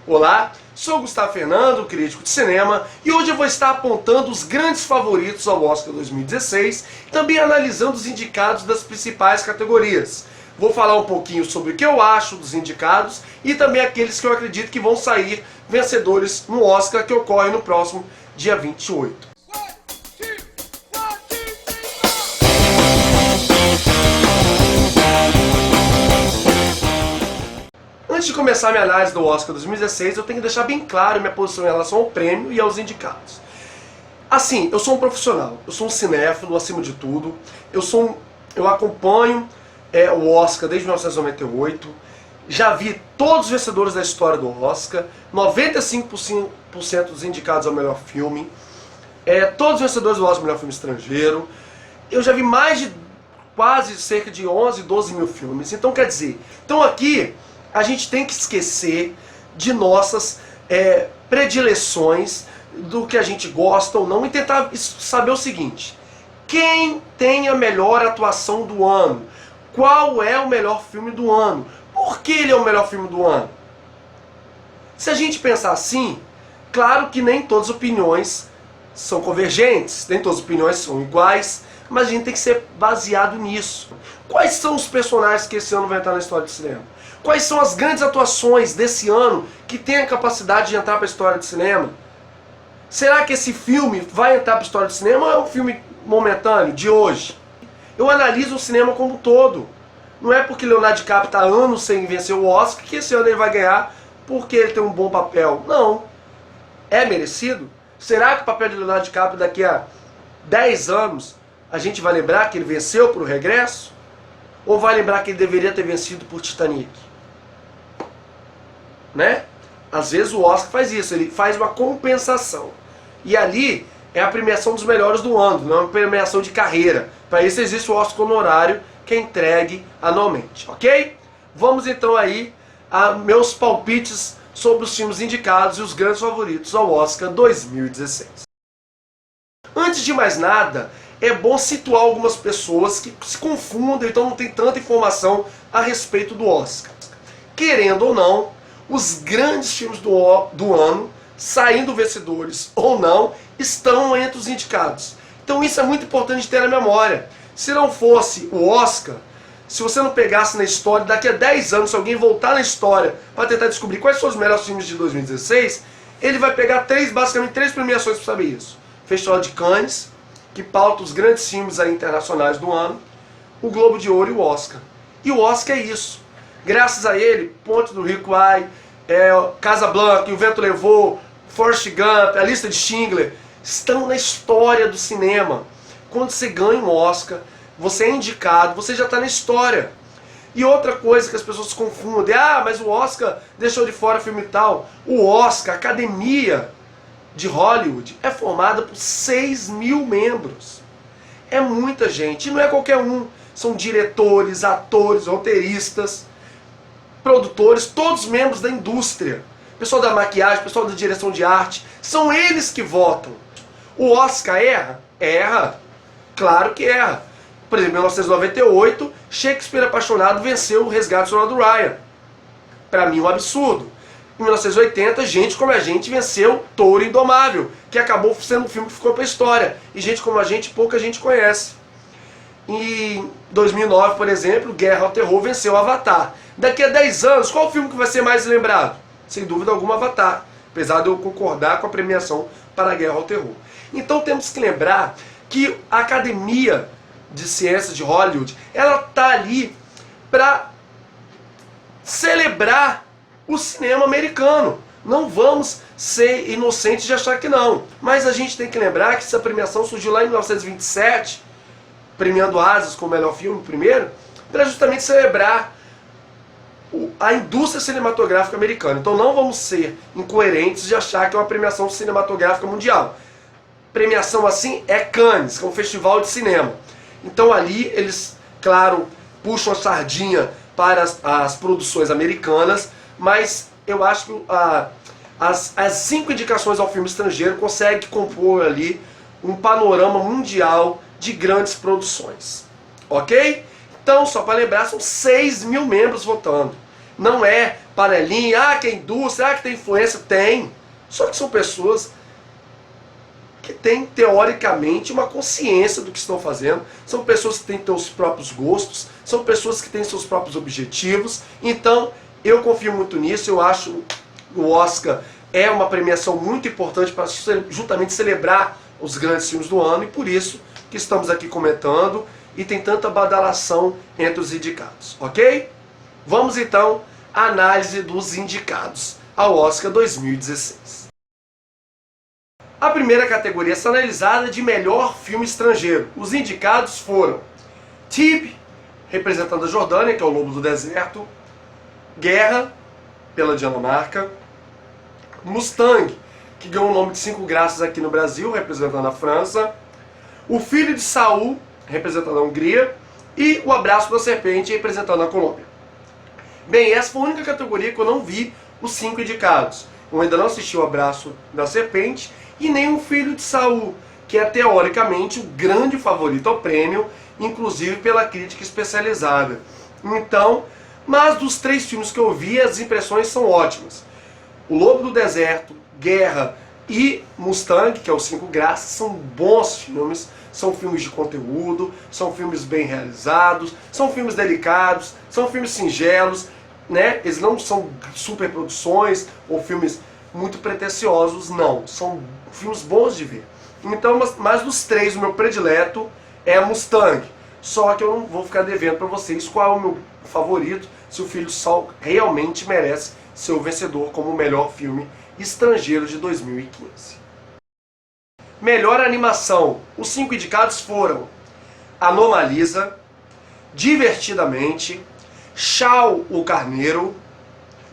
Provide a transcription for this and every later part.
Olá, sou Gustavo Fernando, crítico de cinema, e hoje eu vou estar apontando os grandes favoritos ao Oscar 2016, também analisando os indicados das principais categorias. Vou falar um pouquinho sobre o que eu acho dos indicados e também aqueles que eu acredito que vão sair vencedores no Oscar, que ocorre no próximo dia 28. Antes de começar a minha análise do Oscar 2016, eu tenho que deixar bem claro minha posição em relação ao prêmio e aos indicados. Assim, eu sou um profissional, eu sou um cinéfilo acima de tudo, eu acompanho o Oscar desde 1998, já vi todos os vencedores da história do Oscar, 95% dos indicados ao melhor filme, todos os vencedores do Oscar ao melhor filme estrangeiro, eu já vi mais de quase cerca de 11, 12 mil filmes, então quer dizer, aqui a gente tem que esquecer de nossas predileções, do que a gente gosta ou não, e tentar saber o seguinte: quem tem a melhor atuação do ano? Qual é o melhor filme do ano? Por que ele é o melhor filme do ano? Se a gente pensar assim, claro que nem todas as opiniões são convergentes, nem todas as opiniões são iguais, mas a gente tem que ser baseado nisso. Quais são os personagens que esse ano vão entrar na história do cinema? Quais são as grandes atuações desse ano que têm a capacidade de entrar para a história do cinema? Será que esse filme vai entrar para a história do cinema ou é um filme momentâneo, de hoje? Eu analiso o cinema como um todo. Não é porque Leonardo DiCaprio está anos sem vencer o Oscar que esse ano ele vai ganhar porque ele tem um bom papel. Não. É merecido? Será que o papel de Leonardo DiCaprio daqui a 10 anos a gente vai lembrar que ele venceu por O Regresso? Ou vai lembrar que ele deveria ter vencido por Titanic? Né? Às vezes o Oscar faz isso, ele faz uma compensação. E ali é a premiação dos melhores do ano, não é uma premiação de carreira. Para isso existe o Oscar honorário, que é entregue anualmente, ok? Vamos então aí a meus palpites sobre os filmes indicados e os grandes favoritos ao Oscar 2016. Antes de mais nada, é bom situar algumas pessoas que se confundem, então não tem tanta informação a respeito do Oscar. Querendo ou não, os grandes filmes do ano, saindo vencedores ou não, estão entre os indicados. Então isso é muito importante ter na memória. Se não fosse o Oscar, se você não pegasse na história, daqui a 10 anos, se alguém voltar na história para tentar descobrir quais são os melhores filmes de 2016, ele vai pegar basicamente três premiações para saber isso. Festival de Cannes, que pauta os grandes filmes aí internacionais do ano, o Globo de Ouro e o Oscar. E o Oscar é isso. Graças a ele, Ponte do Rio Kwai, Casablanca, O Vento Levou, Forrest Gump, A Lista de Schindler, estão na história do cinema. Quando você ganha um Oscar, você é indicado, você já está na história. E outra coisa que as pessoas se confundem, mas o Oscar deixou de fora filme tal. O Oscar, a Academia de Hollywood, é formada por 6 mil membros. É muita gente, e não é qualquer um. São diretores, atores, roteiristas, produtores, todos membros da indústria. Pessoal da maquiagem, pessoal da direção de arte, são eles que votam. O Oscar erra? Erra. Claro que erra. Por exemplo, em 1998, Shakespeare Apaixonado venceu O Resgate do Soldado Ryan. Para mim, um absurdo. Em 1980, Gente Como a Gente venceu Touro Indomável, que acabou sendo um filme que ficou para a história. E Gente Como a Gente, pouca gente conhece. Em 2009, por exemplo, Guerra ao Terror venceu Avatar. Daqui a 10 anos, qual o filme que vai ser mais lembrado? Sem dúvida alguma, Avatar. Apesar de eu concordar com a premiação para a Guerra ao Terror. Então temos que lembrar que a Academia de Ciências de Hollywood, ela está ali para celebrar o cinema americano. Não vamos ser inocentes de achar que não. Mas a gente tem que lembrar que essa premiação surgiu lá em 1927, premiando Asas como melhor filme primeiro, para justamente celebrar a indústria cinematográfica americana. Então não vamos ser incoerentes de achar que é uma premiação cinematográfica mundial. Premiação assim é Cannes, que é um festival de cinema. Então ali eles, claro, puxam a sardinha para as produções americanas, mas eu acho que as 5 indicações ao filme estrangeiro conseguem compor ali um panorama mundial de grandes produções. Ok? Então, só para lembrar, são 6 mil membros votando. Não é panelinha, que é indústria, que tem influência. Tem. Só que são pessoas que têm, teoricamente, uma consciência do que estão fazendo. São pessoas que têm seus próprios gostos. São pessoas que têm seus próprios objetivos. Então, eu confio muito nisso. Eu acho que o Oscar é uma premiação muito importante para justamente celebrar os grandes filmes do ano. E por isso que estamos aqui comentando. E tem tanta badalação entre os indicados. Ok? Vamos então à análise dos indicados ao Oscar 2016. A primeira categoria é analisada de melhor filme estrangeiro. Os indicados foram Tib, representando a Jordânia, que é o Lobo do Deserto, Guerra, pela Dinamarca, Mustang, que ganhou o nome de 5 Graças aqui no Brasil, representando a França, O Filho de Saul, representando a Hungria, e O Abraço da Serpente, representando a Colômbia. Bem, essa foi a única categoria que eu não vi os 5 indicados. Eu ainda não assisti O Abraço da Serpente e nem O Filho de Saul, que é teoricamente o grande favorito ao prêmio, inclusive pela crítica especializada. Então, mas dos 3 filmes que eu vi, as impressões são ótimas. O Lobo do Deserto, Guerra e Mustang, que é os 5 Graças, são bons filmes, são filmes de conteúdo, são filmes bem realizados, são filmes delicados, são filmes singelos, né? Eles não são superproduções ou filmes muito pretensiosos, não. São filmes bons de ver. Então, mas dos 3, o meu predileto é Mustang. Só que eu não vou ficar devendo para vocês qual é o meu favorito, se O Filho do Saul realmente merece ser o vencedor como o melhor filme estrangeiro de 2015. Melhor animação. Os 5 indicados foram Anomalisa, Divertidamente, Shao, o Carneiro,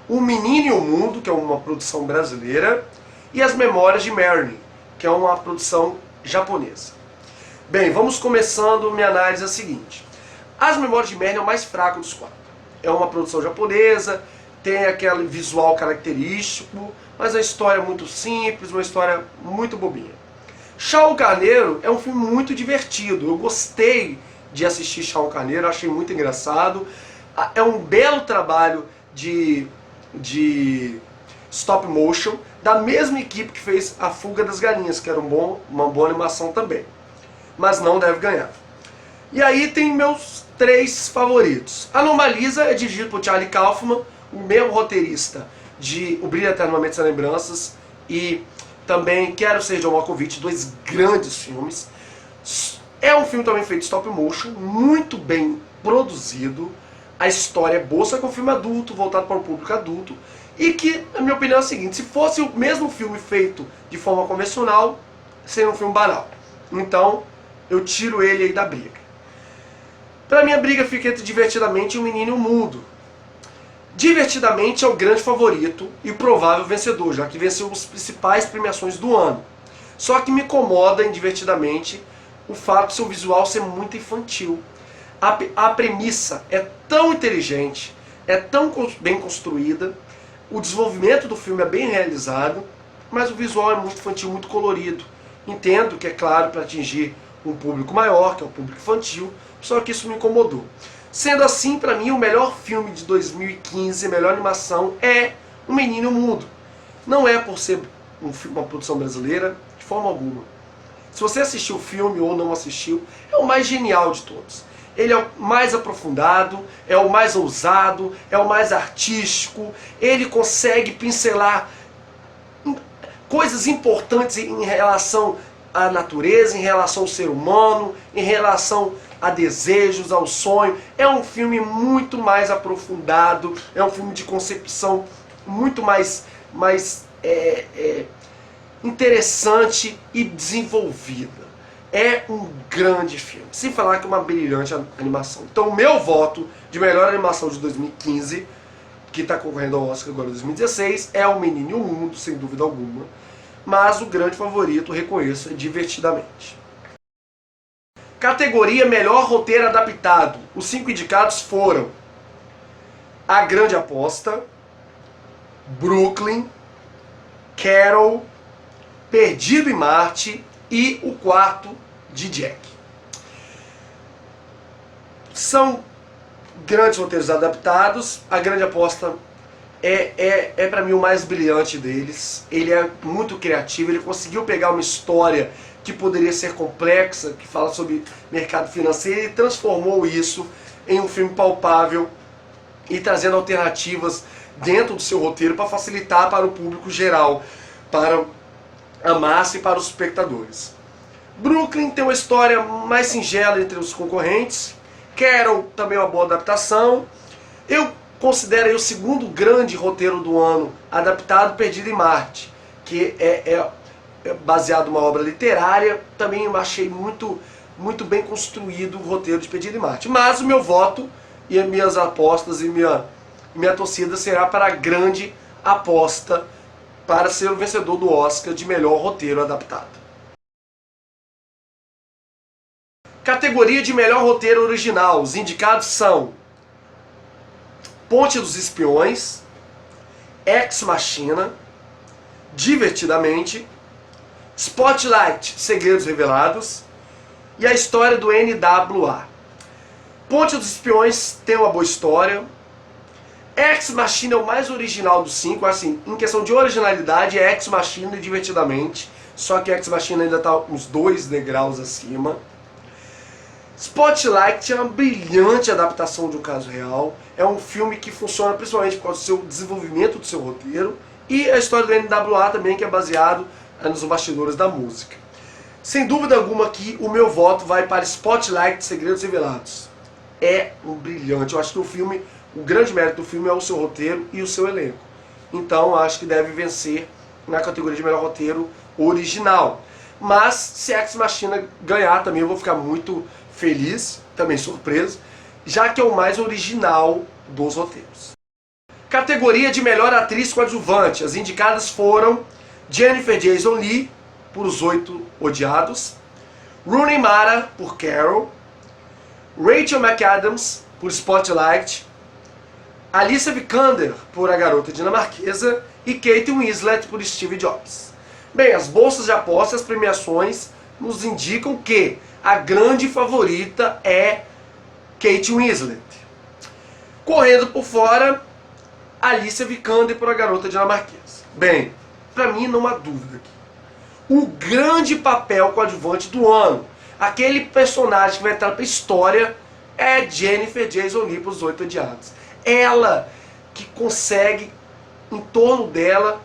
O Menino e o Mundo, que é uma produção brasileira, e As Memórias de Marnie, que é uma produção japonesa. Bem, vamos começando minha análise a seguinte. As Memórias de Marnie é o mais fraco dos 4. É uma produção japonesa, tem aquele visual característico, mas a história é muito simples, uma história muito bobinha. Shao, o Carneiro é um filme muito divertido. Eu gostei de assistir Shao, o Carneiro, achei muito engraçado. É um belo trabalho de stop motion, da mesma equipe que fez A Fuga das Galinhas, que era uma boa animação também. Mas não deve ganhar. E aí tem meus 3 favoritos. Anomalisa é dirigido por Charlie Kaufman, o mesmo roteirista de O Brilho Eternamente Sem Lembranças e também Quero Ser John Malkovich, 2 grandes filmes. É um filme também feito stop motion, muito bem produzido. A história é boa, só que é um filme adulto, voltado para o público adulto. E que, na minha opinião, é o seguinte: se fosse o mesmo filme feito de forma convencional, seria um filme banal. Então, eu tiro ele aí da briga. Pra mim, a briga fica entre Divertidamente e O Menino e o Mundo. Divertidamente é o grande favorito e o provável vencedor, já que venceu as principais premiações do ano. Só que me incomoda em Divertidamente o fato de seu visual ser muito infantil. A premissa é tão inteligente, é tão bem construída, o desenvolvimento do filme é bem realizado, mas o visual é muito infantil, muito colorido. Entendo que é claro para atingir um público maior, que é o público infantil, só que isso me incomodou. Sendo assim, para mim, o melhor filme de 2015, a melhor animação, é O Menino e o Mundo. Não é por ser uma produção brasileira, de forma alguma. Se você assistiu o filme ou não assistiu, é o mais genial de todos. Ele é o mais aprofundado, é o mais ousado, é o mais artístico. Ele consegue pincelar coisas importantes em relação à natureza, em relação ao ser humano, em relação a desejos, ao sonho. É um filme muito mais aprofundado, é um filme de concepção muito mais interessante e desenvolvida. É um grande filme, sem falar que é uma brilhante animação. Então o meu voto de melhor animação de 2015, que está concorrendo ao Oscar agora em 2016, é O Menino e o Mundo, sem dúvida alguma. Mas o grande favorito, reconheço, é Divertidamente. Categoria Melhor Roteiro Adaptado. Os 5 indicados foram A Grande Aposta, Brooklyn, Carol, Perdido em Marte e O Quarto de Jack. São grandes roteiros adaptados. A Grande Aposta é para mim o mais brilhante deles. Ele é muito criativo, ele conseguiu pegar uma história que poderia ser complexa, que fala sobre mercado financeiro, e transformou isso em um filme palpável e trazendo alternativas dentro do seu roteiro para facilitar para o público geral, para a massa e para os espectadores. Brooklyn tem uma história mais singela entre os concorrentes. Carol também é uma boa adaptação. Eu considero aí o segundo grande roteiro do ano adaptado, Perdido em Marte, que é baseado numa obra literária. Também eu achei muito bem construído o roteiro de Perdido em Marte. Mas o meu voto e as minhas apostas e minha torcida será para a Grande Aposta, para ser o vencedor do Oscar de melhor roteiro adaptado. Categoria de melhor roteiro original. Os indicados são Ponte dos Espiões, Ex Machina, Divertidamente, Spotlight, Segredos Revelados e A História do N.W.A. Ponte dos Espiões tem uma boa história. Ex Machina é o mais original dos 5, assim, em questão de originalidade é Ex Machina e Divertidamente, só que Ex Machina ainda está uns 2 degraus acima. Spotlight é uma brilhante adaptação de um caso real, é um filme que funciona principalmente por causa do seu desenvolvimento do seu roteiro, e A História do N.W.A. também, que é baseado nos bastidores da música. Sem dúvida alguma aqui, o meu voto vai para Spotlight, Segredos Revelados. É um brilhante, eu acho que o grande mérito do filme é o seu roteiro e o seu elenco. Então acho que deve vencer na categoria de melhor roteiro original. Mas se Ex Machina ganhar também eu vou ficar muito feliz, também surpreso, já que é o mais original dos roteiros. Categoria de melhor atriz coadjuvante. As indicadas foram Jennifer Jason Leigh, por Os Oito Odiados, Rooney Mara, por Carol, Rachel McAdams, por Spotlight, Alicia Vikander, por A Garota Dinamarquesa, e Kate Winslet, por Steve Jobs. Bem, as bolsas de apostas, as premiações, nos indicam que a grande favorita é Kate Winslet. Correndo por fora, Alicia Vikander por A Garota Dinamarquesa. Bem, para mim não há dúvida aqui. O grande papel coadjuvante do ano, aquele personagem que vai entrar para a história, é Jennifer Jason Leigh por Os Oito Odiados. Ela que consegue, em torno dela,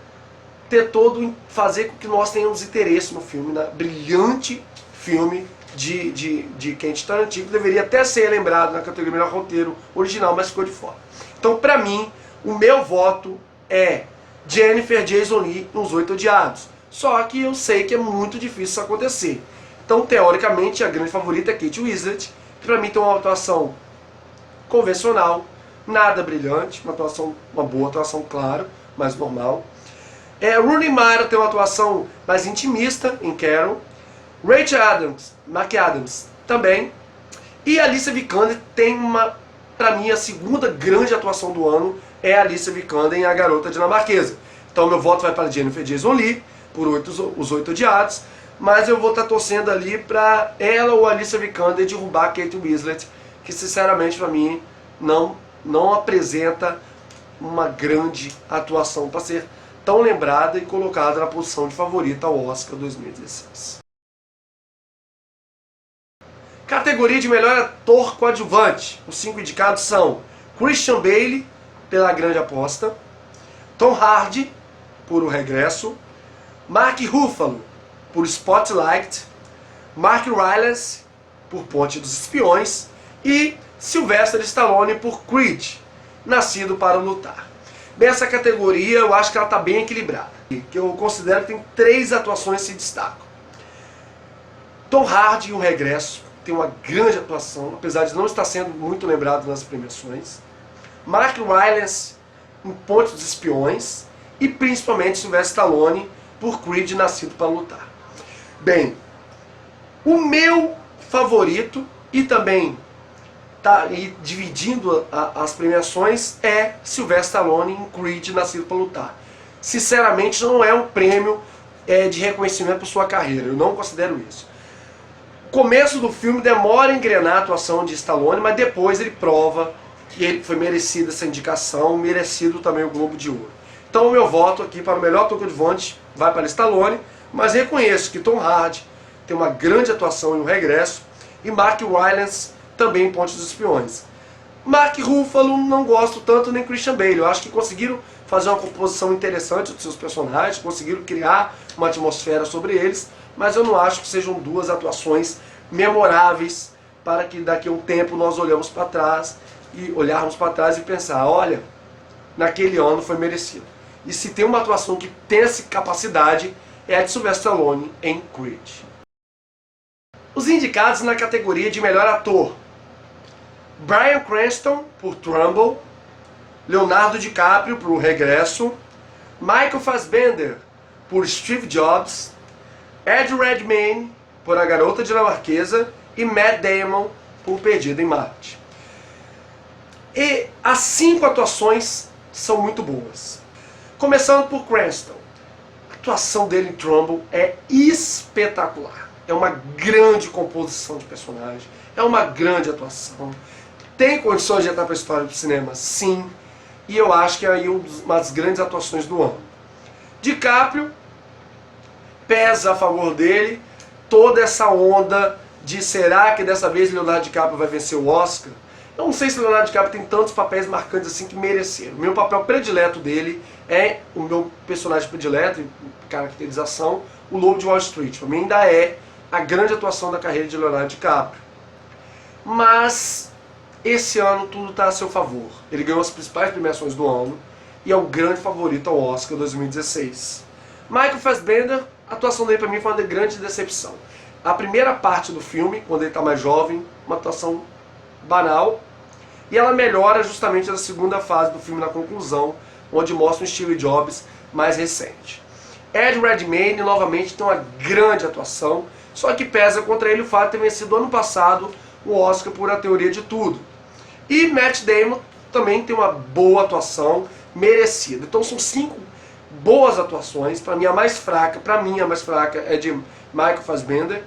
fazer com que nós tenhamos interesse no filme, né? Brilhante filme de Quentin Tarantino, que deveria até ser lembrado na categoria melhor roteiro original, mas ficou de fora. Então, para mim, o meu voto é Jennifer Jason Leigh nos Oito Odiados. Só que eu sei que é muito difícil isso acontecer. Então, teoricamente, a grande favorita é Kate Winslet, que para mim tem uma atuação convencional, nada brilhante, uma boa atuação, claro, mas normal. Rooney Mara tem uma atuação mais intimista em Carol. Rachel McAdams também. E Alicia Vikander tem para mim, a segunda grande atuação do ano é a Alicia Vikander em A Garota Dinamarquesa. Então meu voto vai para Jennifer Jason Leigh, por Os Oito Odiados, mas eu vou estar torcendo ali para ela ou a Alicia Vikander derrubar a Kate Winslet, que sinceramente para mim não apresenta uma grande atuação para ser tão lembrada e colocada na posição de favorita ao Oscar 2016. Categoria de melhor ator coadjuvante. Os 5 indicados são Christian Bale, pela Grande Aposta, Tom Hardy, por O Regresso, Mark Ruffalo, por Spotlight, Mark Rylance, por Ponte dos Espiões, e Sylvester Stallone, por Creed, Nascido para Lutar. Bem, essa categoria eu acho que ela está bem equilibrada, que eu considero que tem 3 atuações que se destacam. Tom Hardy, em O Regresso, tem uma grande atuação, apesar de não estar sendo muito lembrado nas premiações. Mark Rylance, em Ponte dos Espiões, e principalmente Sylvester Stallone, por Creed, Nascido para Lutar. Bem, o meu favorito, e também dividindo as premiações, é Sylvester Stallone em Creed, Nascido para Lutar. Sinceramente, não é um prêmio de reconhecimento por sua carreira, eu não considero isso. O começo do filme demora a engrenar a atuação de Stallone, mas depois ele prova E ele foi merecido essa indicação, merecido também o Globo de Ouro. Então o meu voto aqui para o melhor ator coadjuvante vai para Stallone, mas reconheço que Tom Hardy tem uma grande atuação em O Regresso e Mark Rylance também em Ponte dos Espiões. Mark Ruffalo não gosto tanto, nem Christian Bale. Eu acho que conseguiram fazer uma composição interessante dos seus personagens, conseguiram criar uma atmosfera sobre eles, mas eu não acho que sejam duas atuações memoráveis para que daqui a um tempo nós olharmos para trás e pensar, olha, naquele ano foi merecido. E se tem uma atuação que tem essa capacidade, é a de Sylvester Stallone em Creed. Os indicados na categoria de melhor ator: Bryan Cranston por Trumbo, Leonardo DiCaprio por O Regresso, Michael Fassbender por Steve Jobs, Ed Redmayne por A Garota Dinamarquesa e Matt Damon por Perdido em Marte. E as 5 atuações são muito boas. Começando por Cranston. A atuação dele em Trumbo é espetacular. É uma grande composição de personagem, é uma grande atuação. Tem condições de entrar para a história do cinema? Sim. E eu acho que é aí uma das grandes atuações do ano. DiCaprio, pesa a favor dele toda essa onda de será que dessa vez Leonardo DiCaprio vai vencer o Oscar? Eu não sei se Leonardo DiCaprio tem tantos papéis marcantes assim que mereceram. O meu papel predileto dele é o meu personagem predileto, caracterização, o Lobo de Wall Street. Para mim ainda é a grande atuação da carreira de Leonardo DiCaprio. Mas esse ano tudo está a seu favor. Ele ganhou as principais premiações do ano e é o grande favorito ao Oscar 2016. Michael Fassbender, a atuação dele para mim foi uma grande decepção. A primeira parte do filme, quando ele está mais jovem, uma atuação banal, e ela melhora justamente na segunda fase do filme, na conclusão, onde mostra um Steve Jobs mais recente. Ed Redmayne novamente tem uma grande atuação, só que pesa contra ele o fato de ter vencido ano passado o Oscar por A Teoria de Tudo. E Matt Damon também tem uma boa atuação, merecida. Então são 5 boas atuações. Para mim a mais fraca é de Michael Fassbender.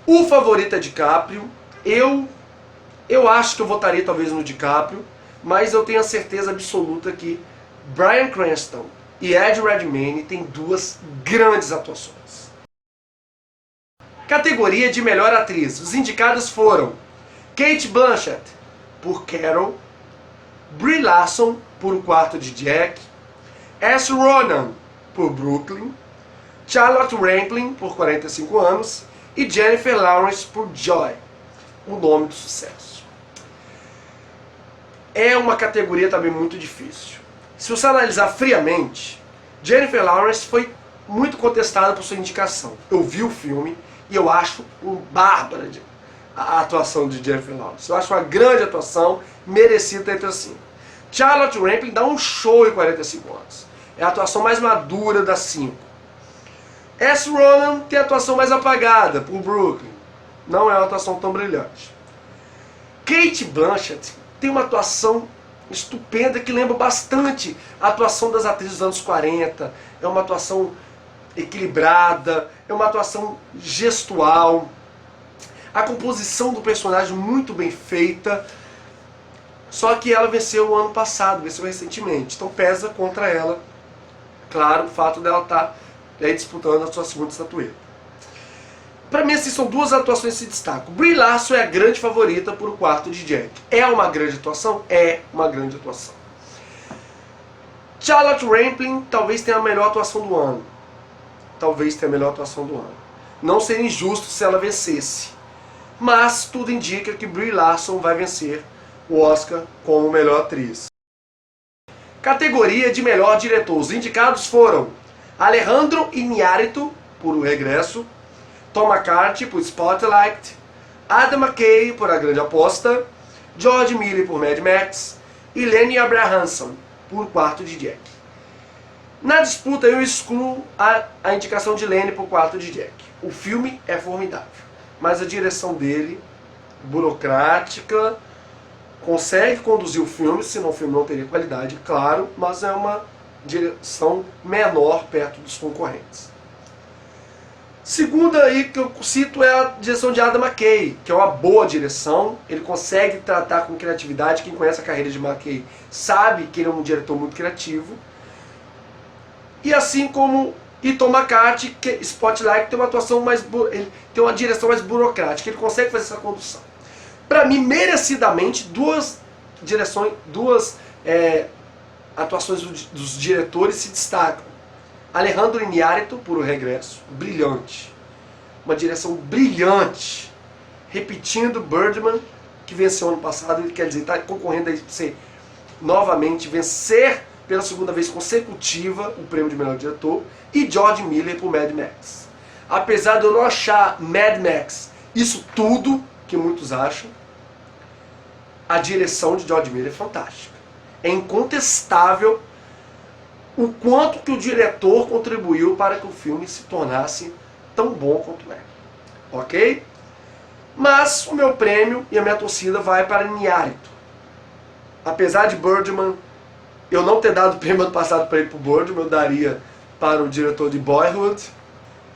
O favorito é DiCaprio. Eu acho que eu votaria talvez no DiCaprio, mas eu tenho a certeza absoluta que Bryan Cranston e Ed Redmayne têm 2 grandes atuações. Categoria de melhor atriz. Os indicados foram Cate Blanchett por Carol, Brie Larson por O Quarto de Jack, Saoirse Ronan por Brooklyn, Charlotte Rampling por 45 anos e Jennifer Lawrence por Joy, O Nome do Sucesso. É uma categoria também muito difícil. Se você analisar friamente, Jennifer Lawrence foi muito contestada por sua indicação. Eu vi o filme e eu acho bárbara a atuação de Jennifer Lawrence. Eu acho uma grande atuação, merecida entre as 5. Charlotte Rampling dá um show em 45 anos. É a atuação mais madura das 5. Saoirse Ronan tem a atuação mais apagada por Brooklyn. Não é uma atuação tão brilhante. Cate Blanchett tem uma atuação estupenda que lembra bastante a atuação das atrizes dos anos 40. É uma atuação equilibrada, é uma atuação gestual. A composição do personagem muito bem feita. Só que ela venceu o ano passado, venceu recentemente. Então pesa contra ela, claro, o fato dela estar disputando a sua segunda estatueta. Para mim, assim, são 2 atuações que se destacam. Brie Larson é a grande favorita por O Quarto de Jack. É uma grande atuação? É uma grande atuação. Charlotte Rampling talvez tenha a melhor atuação do ano. Talvez tenha a melhor atuação do ano. Não seria injusto se ela vencesse. Mas tudo indica que Brie Larson vai vencer o Oscar como melhor atriz. Categoria de melhor diretor. Os indicados foram Alejandro Iñárritu por O Regresso, Tom McCarthy por Spotlight, Adam McKay por A Grande Aposta, George Miller por Mad Max e Lenny Abrahamson por Quarto de Jack. Na disputa eu excluo a indicação de Lenny por Quarto de Jack. O filme é formidável, mas a direção dele, burocrática, consegue conduzir o filme, senão o filme não teria qualidade, claro, mas é uma direção menor perto dos concorrentes. Segunda aí que eu cito é a direção de Adam McKay, que é uma boa direção. Ele consegue tratar com criatividade. Quem conhece a carreira de McKay sabe que ele é um diretor muito criativo. E assim como Tom McCarthy, que Spotlight tem uma atuação ele tem uma direção mais burocrática. Ele consegue fazer essa condução. Para mim, merecidamente, duas atuações dos diretores se destacam. Alejandro Iñárritu, por O Regresso, brilhante. Uma direção brilhante. Repetindo Birdman, que venceu ano passado, quer dizer, está concorrendo a ser novamente, vencer pela segunda vez consecutiva o prêmio de melhor diretor. E George Miller por Mad Max. Apesar de eu não achar Mad Max isso tudo que muitos acham, a direção de George Miller é fantástica. É incontestável o quanto que o diretor contribuiu para que o filme se tornasse tão bom quanto é. Ok? Mas o meu prêmio e a minha torcida vai para Iñárritu. Apesar de Birdman, eu não ter dado o prêmio ano passado para ele por Birdman, eu daria para o diretor de Boyhood.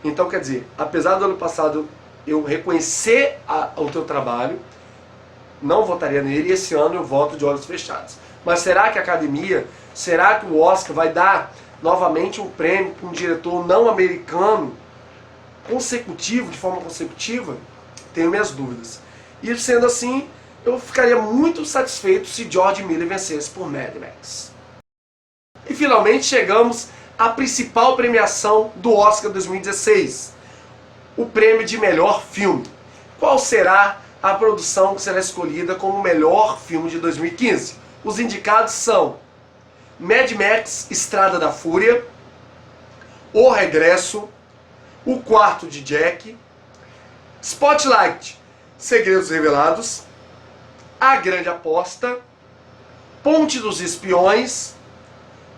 Então, quer dizer, apesar do ano passado eu reconhecer o teu trabalho, não votaria nele, e esse ano eu voto de olhos fechados. Mas será que a academia, será que o Oscar vai dar novamente um prêmio para um diretor não americano consecutivo, de forma consecutiva? Tenho minhas dúvidas. E sendo assim, eu ficaria muito satisfeito se George Miller vencesse por Mad Max. E finalmente chegamos à principal premiação do Oscar 2016, o prêmio de melhor filme. Qual será a produção que será escolhida como o melhor filme de 2015? Os indicados são Mad Max, Estrada da Fúria, O Regresso, O Quarto de Jack, Spotlight, Segredos Revelados, A Grande Aposta, Ponte dos Espiões,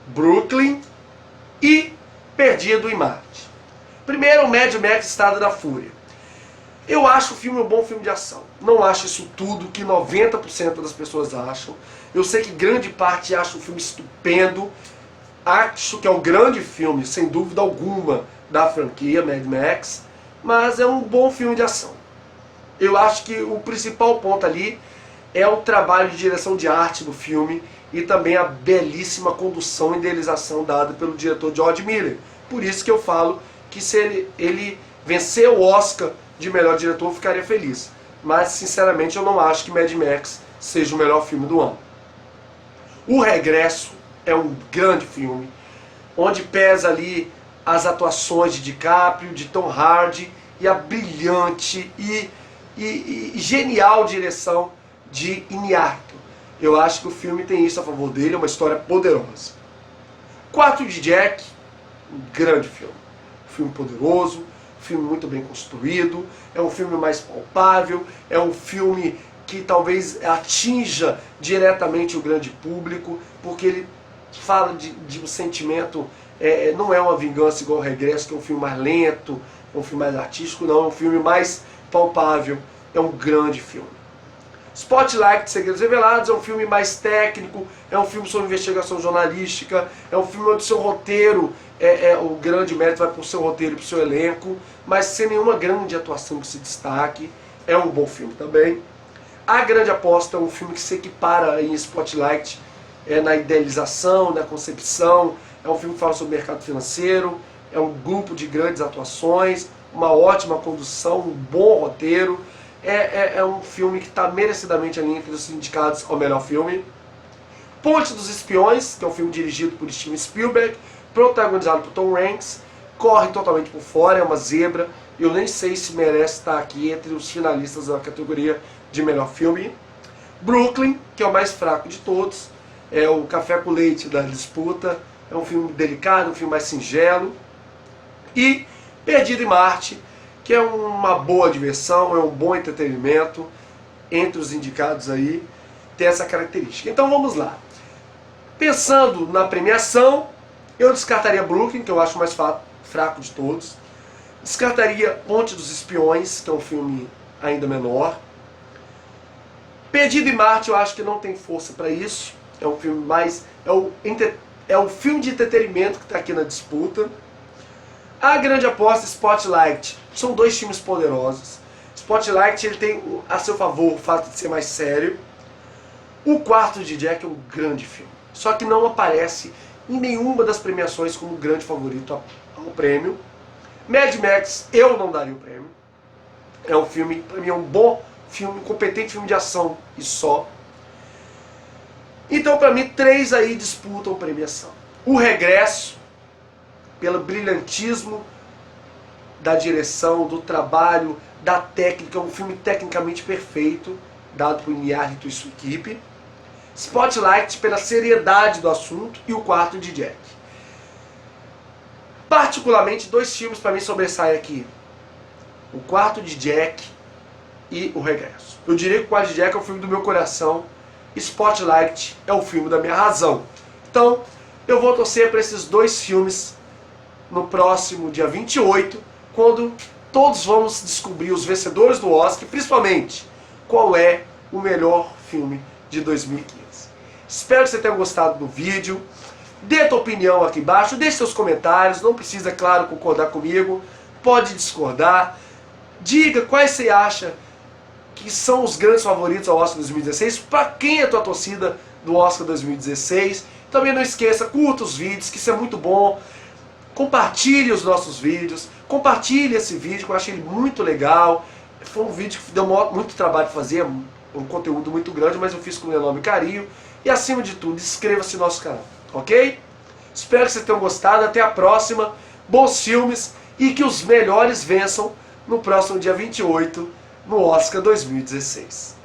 Brooklyn e Perdido em Marte. Primeiro, Mad Max, Estrada da Fúria. Eu acho o filme um bom filme de ação. Não acho isso tudo que 90% das pessoas acham. Eu sei que grande parte acha o filme estupendo. Acho que é um grande filme, sem dúvida alguma, da franquia Mad Max. Mas é um bom filme de ação. Eu acho que o principal ponto ali é o trabalho de direção de arte do filme e também a belíssima condução e idealização dada pelo diretor George Miller. Por isso que eu falo que se ele vencer o Oscar de melhor diretor, eu ficaria feliz. Mas, sinceramente, eu não acho que Mad Max seja o melhor filme do ano. O Regresso é um grande filme, onde pesa ali as atuações de DiCaprio, de Tom Hardy, e a brilhante e genial direção de Iñárritu. Eu acho que o filme tem isso a favor dele, é uma história poderosa. Quarto de Jack, um grande filme. Um filme poderoso, um filme muito bem construído, é um filme mais palpável, é um filme que talvez atinja diretamente o grande público, porque ele fala de um sentimento, não é uma vingança igual o Regresso, que é um filme mais lento, é um filme mais artístico, não, é um filme mais palpável, é um grande filme. Spotlight, Segredos Revelados, é um filme mais técnico, é um filme sobre investigação jornalística, é um filme onde o seu roteiro, o grande mérito vai para o seu roteiro e para o seu elenco, mas sem nenhuma grande atuação que se destaque, é um bom filme também. A Grande Aposta é um filme que se equipara em Spotlight na idealização, na concepção, é um filme que fala sobre o mercado financeiro, é um grupo de grandes atuações, uma ótima condução, um bom roteiro. É um filme que está merecidamente ali entre os indicados ao melhor filme. Ponte dos Espiões, que é um filme dirigido por Steven Spielberg, protagonizado por Tom Hanks, corre totalmente por fora, é uma zebra. Eu nem sei se merece estar aqui entre os finalistas da categoria de melhor filme. Brooklyn, que é o mais fraco de todos, é o café com leite da disputa, é um filme delicado, um filme mais singelo. E Perdido em Marte, que é uma boa diversão, é um bom entretenimento, entre os indicados aí, tem essa característica. Então vamos lá. Pensando na premiação, eu descartaria Brooklyn, que eu acho o mais fraco de todos. Descartaria Ponte dos Espiões, que é um filme ainda menor. Perdido em Marte, eu acho que não tem força para isso. É um filme mais... É o filme de entretenimento que está aqui na disputa. A Grande Aposta e Spotlight são dois filmes poderosos. Spotlight ele tem a seu favor o fato de ser mais sério. O Quarto de Jack é um grande filme, só que não aparece em nenhuma das premiações como grande favorito ao prêmio. Mad Max eu não daria o prêmio. É um filme, para mim é um bom filme, um competente filme de ação e só. Então para mim 3 aí disputam premiação. O Regresso, pelo brilhantismo da direção, do trabalho, da técnica, é um filme tecnicamente perfeito, dado por Iñárritu e sua equipe. Spotlight pela seriedade do assunto e o Quarto de Jack. Particularmente, 2 filmes para mim sobressaem aqui. O Quarto de Jack e o Regresso. Eu diria que o Quarto de Jack é o filme do meu coração. Spotlight é o filme da minha razão. Então, eu vou torcer para esses 2 filmes no próximo dia 28, quando todos vamos descobrir os vencedores do Oscar, principalmente qual é o melhor filme de 2015. Espero que você tenha gostado do vídeo. Dê a tua opinião aqui embaixo, deixe seus comentários, não precisa, claro, concordar comigo, pode discordar. Diga quais você acha que são os grandes favoritos ao Oscar 2016, para quem é a tua torcida do Oscar 2016. Também não esqueça, curta os vídeos, que isso é muito bom. Compartilhe os nossos vídeos, compartilhe esse vídeo, que eu achei ele muito legal. Foi um vídeo que deu muito trabalho de fazer, um conteúdo muito grande, mas eu fiz com enorme carinho. E acima de tudo, inscreva-se no nosso canal, ok? Espero que vocês tenham gostado, até a próxima, bons filmes e que os melhores vençam no próximo dia 28, no Oscar 2016.